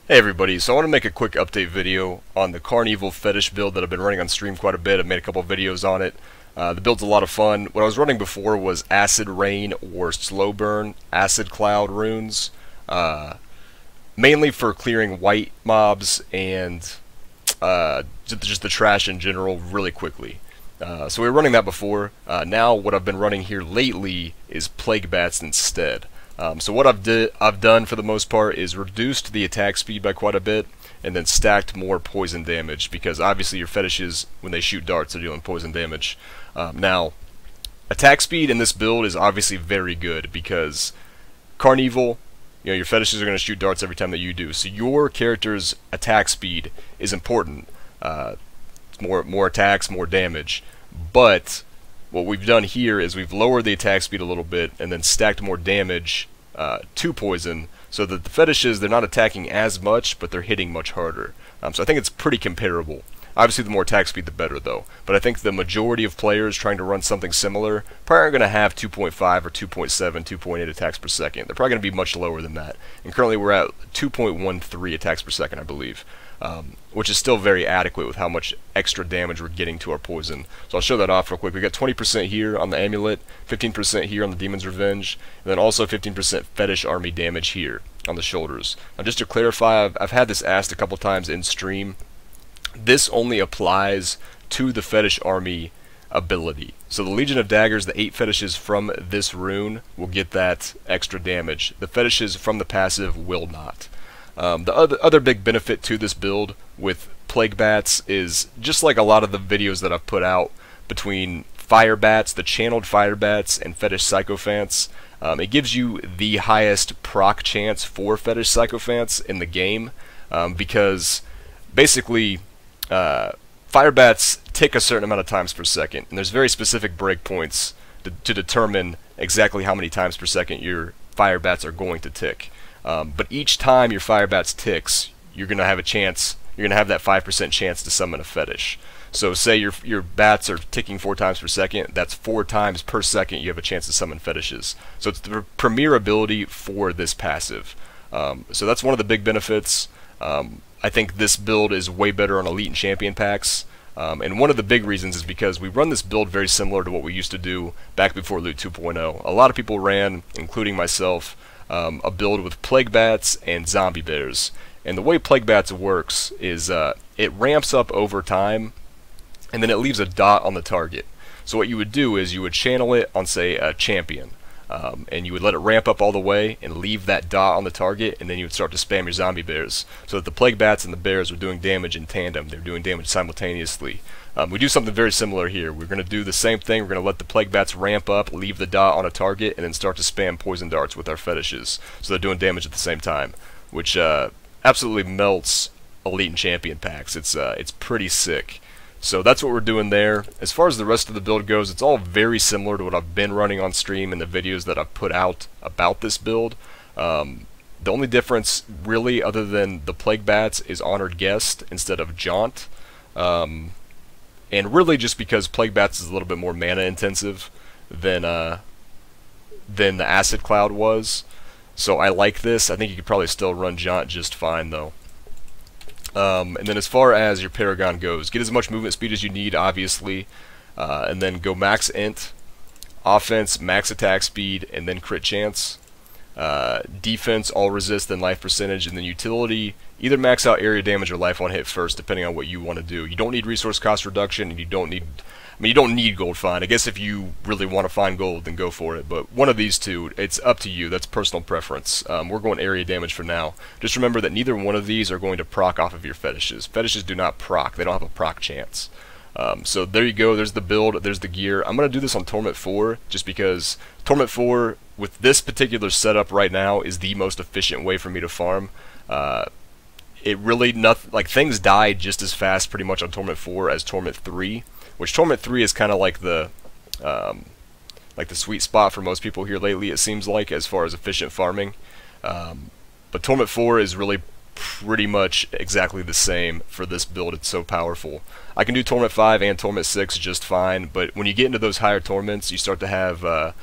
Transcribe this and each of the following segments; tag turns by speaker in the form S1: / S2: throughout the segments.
S1: Hey everybody, so I want to make a quick update video on the Carnevil Fetish build that I've been running on stream quite a bit. I've made a couple videos on it. The build's a lot of fun. What I was running before was Acid Rain or Slow Burn Acid Cloud runes, mainly for clearing white mobs and just the trash in general really quickly. So we were running that before. Now what I've been running here lately is Plague Bats instead. So what I've done for the most part is reduced the attack speed by quite a bit, and then stacked more poison damage, because obviously your fetishes, when they shoot darts, are dealing poison damage. Now, attack speed in this build is obviously very good, because Carnevil, your fetishes are going to shoot darts every time that you do, so your character's attack speed is important. More attacks, more damage, but what we've done here is we've lowered the attack speed a little bit and then stacked more damage to poison, so that the fetishes, they're not attacking as much, but they're hitting much harder. So I think it's pretty comparable. Obviously the more attack speed the better though, but I think the majority of players trying to run something similar probably aren't going to have 2.5 or 2.7, 2.8 attacks per second. They're probably going to be much lower than that, and currently we're at 2.13 attacks per second, I believe. Which is still very adequate with how much extra damage we're getting to our poison. So I'll show that off real quick. We got 20% here on the amulet, 15% here on the Demon's Revenge, and then also 15% fetish army damage here on the shoulders. Now just to clarify, I've had this asked a couple times in stream. This only applies to the fetish army ability. So the Legion of Daggers, the 8 fetishes from this rune, will get that extra damage. The fetishes from the passive will not. The other big benefit to this build with Plague Bats is, just like a lot of the videos that I've put out between Fire Bats, the channeled Fire Bats, and Fetish Sycophants, it gives you the highest proc chance for Fetish Sycophants in the game, because basically Fire Bats tick a certain amount of times per second, and there's very specific breakpoints to determine exactly how many times per second your Fire Bats are going to tick. But each time your Fire Bats ticks, you're going to have a chance, you're going to have that 5% chance to summon a fetish. So say your bats are ticking 4 times per second, that's 4 times per second you have a chance to summon fetishes. So it's the premier ability for this passive. So that's one of the big benefits. I think this build is way better on Elite and Champion packs. And one of the big reasons is because we run this build very similar to what we used to do back before Loot 2.0. A lot of people ran, including myself, a build with Plague Bats and Zombie Bears. And the way Plague Bats works is it ramps up over time, and then it leaves a dot on the target. So what you would do is you would channel it on, say, a champion, and you would let it ramp up all the way and leave that dot on the target, and then you would start to spam your Zombie Bears, so that the Plague Bats and the Bears are doing damage in tandem. They're doing damage simultaneously. We do something very similar here. We're going to do the same thing. We're going to let the Plague Bats ramp up, leave the dot on a target, and then start to spam poison darts with our fetishes. So they're doing damage at the same time, which absolutely melts Elite and Champion packs. It's pretty sick. So that's what we're doing there. As far as the rest of the build goes, it's all very similar to what I've been running on stream and the videos that I've put out about this build. The only difference, really, other than the Plague Bats, is Honored Guest instead of Jaunt. And really just because Plague Bats is a little bit more mana intensive than the Acid Cloud was. So I like this. I think you could probably still run Jaunt just fine though. And then as far as your Paragon goes, get as much movement speed as you need, obviously, and then go max int, offense, max attack speed, and then crit chance. Defense, all resist, then life percentage, and then utility, either max out area damage or life on hit first, depending on what you want to do. You don't need resource cost reduction, and you don't need gold find. I guess if you really want to find gold, then go for it, but one of these two, it's up to you. That's personal preference. We're going area damage for now. Just remember that neither one of these are going to proc off of your fetishes. Fetishes do not proc. They don't have a proc chance. So there you go. There's the build. There's the gear. I'm going to do this on Torment 4, just because Torment 4, with this particular setup right now, is the most efficient way for me to farm. It really, things die just as fast pretty much on Torment 4 as Torment 3, which Torment 3 is kind of like the sweet spot for most people here lately, it seems like, as far as efficient farming. But Torment 4 is really pretty much exactly the same for this build. It's so powerful. I can do Torment 5 and Torment 6 just fine, but when you get into those higher torments, you start to have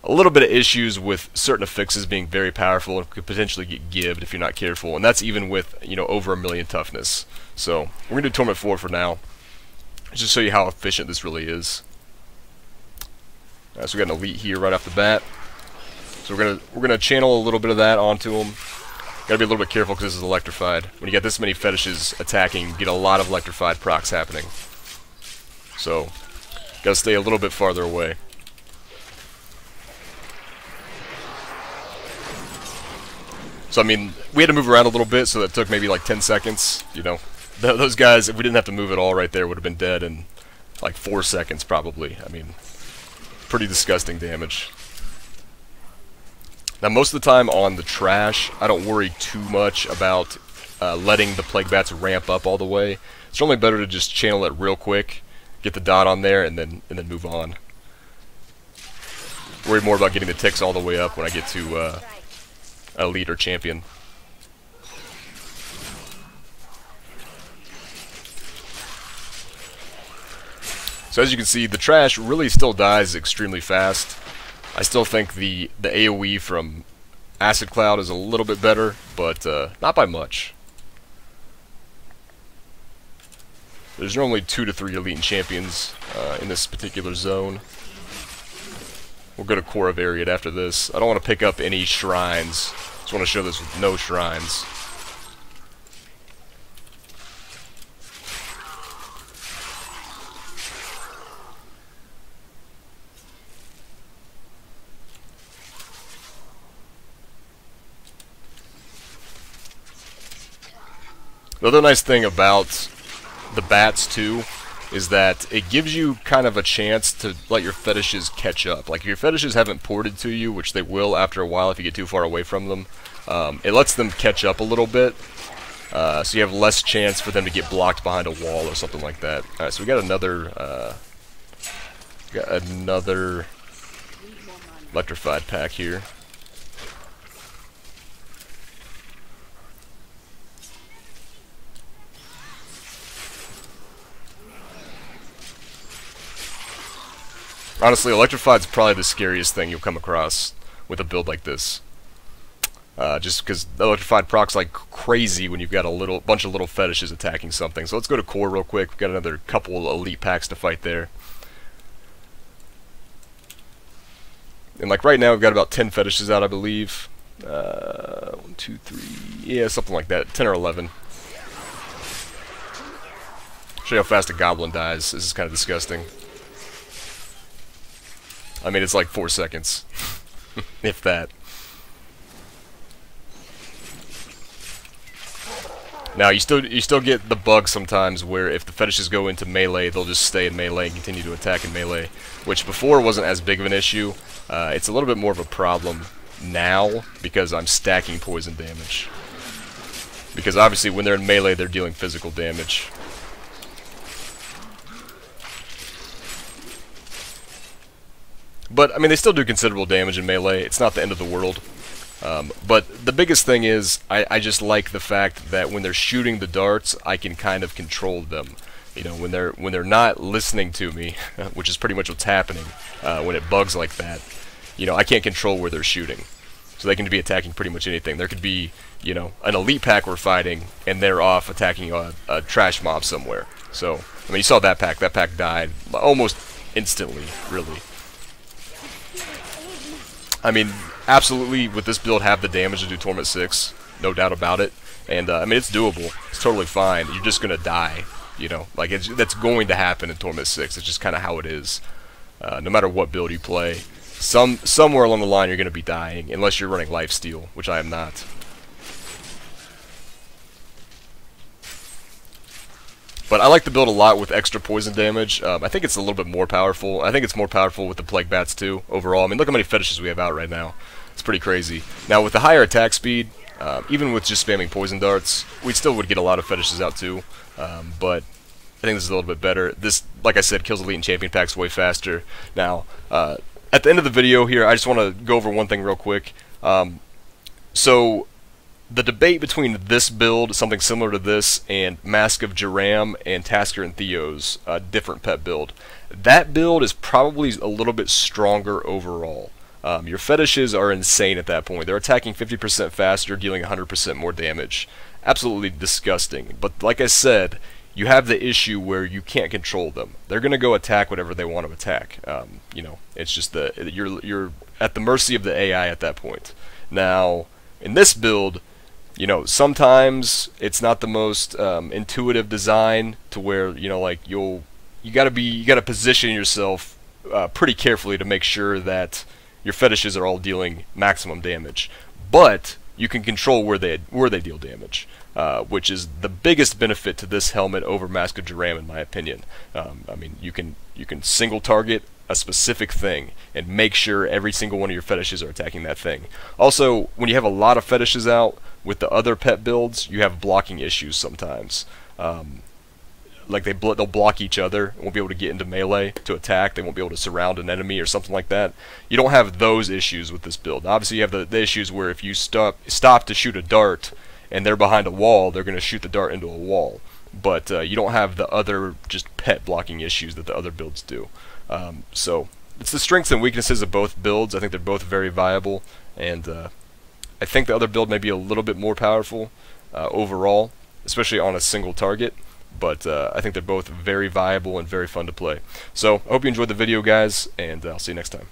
S1: a little bit of issues with certain affixes being very powerful and could potentially get gibbed if you're not careful, and that's even with, you know, over 1,000,000 toughness. So we're gonna do Torment 4 for now, just to show you how efficient this really is. So we got an elite here right off the bat. So we're gonna channel a little bit of that onto him. Gotta be a little bit careful because this is electrified. When you get this many fetishes attacking, you get a lot of electrified procs happening. So gotta stay a little bit farther away. So I mean, we had to move around a little bit, so that took maybe like 10 seconds. You know, those guys, if we didn't have to move at all right there, would have been dead in like 4 seconds probably. I mean, pretty disgusting damage. Now, most of the time on the trash, I don't worry too much about letting the plague bats ramp up all the way. It's normally better to just channel it real quick, get the dot on there, and then move on. Worry more about getting the ticks all the way up when I get to elite or champion. So as you can see, the trash really still dies extremely fast. I still think the AoE from Acid Cloud is a little bit better, but not by much. There's normally 2 to 3 elite and champions in this particular zone. We'll go to Core of Ariad after this. I don't want to pick up any shrines. Just want to show this with no shrines. The other nice thing about the bats too is that it gives you kind of a chance to let your fetishes catch up. Like if your fetishes haven't ported to you, which they will after a while if you get too far away from them, it lets them catch up a little bit, so you have less chance for them to get blocked behind a wall or something like that. Alright, so we got another electrified pack here. Honestly, electrified's probably the scariest thing you'll come across with a build like this. Just because electrified procs like crazy when you've got a bunch of little fetishes attacking something. So let's go to core real quick. We've got another couple elite packs to fight there. And like right now, we've got about 10 fetishes out, I believe. 1, 2, 3, yeah, something like that. 10 or 11. Show you how fast a goblin dies. This is kind of disgusting. I mean, it's like 4 seconds, if that. Now, you still get the bug sometimes where if the fetishes go into melee, they'll just stay in melee and continue to attack in melee, which before wasn't as big of an issue. It's a little bit more of a problem now because I'm stacking poison damage. Because obviously when they're in melee, they're dealing physical damage. But, I mean, they still do considerable damage in melee. It's not the end of the world. But the biggest thing is, I just like the fact that when they're shooting the darts, I can kind of control them. You know, when they're not listening to me, which is pretty much what's happening when it bugs like that, you know, I can't control where they're shooting. So they can be attacking pretty much anything. There could be, you know, an elite pack we're fighting, and they're off attacking a trash mob somewhere. So, I mean, you saw that pack. That pack died almost instantly, really. I mean, absolutely, with this build, have the damage to do Torment 6, no doubt about it. And, I mean, it's doable. It's totally fine. You're just going to die, you know. Like, that's going to happen in Torment 6. It's just kind of how it is. No matter what build you play, somewhere along the line you're going to be dying, unless you're running Lifesteal, which I am not. But I like the build a lot with extra poison damage. I think it's a little bit more powerful. I think it's more powerful with the Plague Bats too, overall. I mean, look how many fetishes we have out right now. It's pretty crazy. Now, with the higher attack speed, even with just spamming poison darts, we still would get a lot of fetishes out too. But I think this is a little bit better. This, like I said, kills elite and champion packs way faster. Now, at the end of the video here, I just want to go over one thing real quick. So, the debate between this build, something similar to this, and Mask of Jiram and Tasker and Theo's different pet build. That build is probably a little bit stronger overall. Your fetishes are insane at that point. They're attacking 50% faster, dealing 100% more damage. Absolutely disgusting. But like I said, you have the issue where you can't control them. They're going to go attack whatever they want to attack. You know, it's just you're at the mercy of the AI at that point. Now, in this build, you know, sometimes it's not the most intuitive design to where, you know, like you gotta position yourself pretty carefully to make sure that your fetishes are all dealing maximum damage. But you can control where they deal damage, which is the biggest benefit to this helmet over Mask of Joram, in my opinion. I mean, you can single target a specific thing and make sure every single one of your fetishes are attacking that thing. Also, when you have a lot of fetishes out with the other pet builds, you have blocking issues sometimes. Like they'll block each other and won't be able to get into melee to attack. They won't be able to surround an enemy or something like that. You don't have those issues with this build. Obviously, you have the issues where if you stop to shoot a dart and they're behind a wall, they're going to shoot the dart into a wall. But you don't have the other just pet blocking issues that the other builds do. So it's the strengths and weaknesses of both builds. I think they're both very viable, and I think the other build may be a little bit more powerful overall, especially on a single target. But I think they're both very viable and very fun to play. So I hope you enjoyed the video, guys, and I'll see you next time.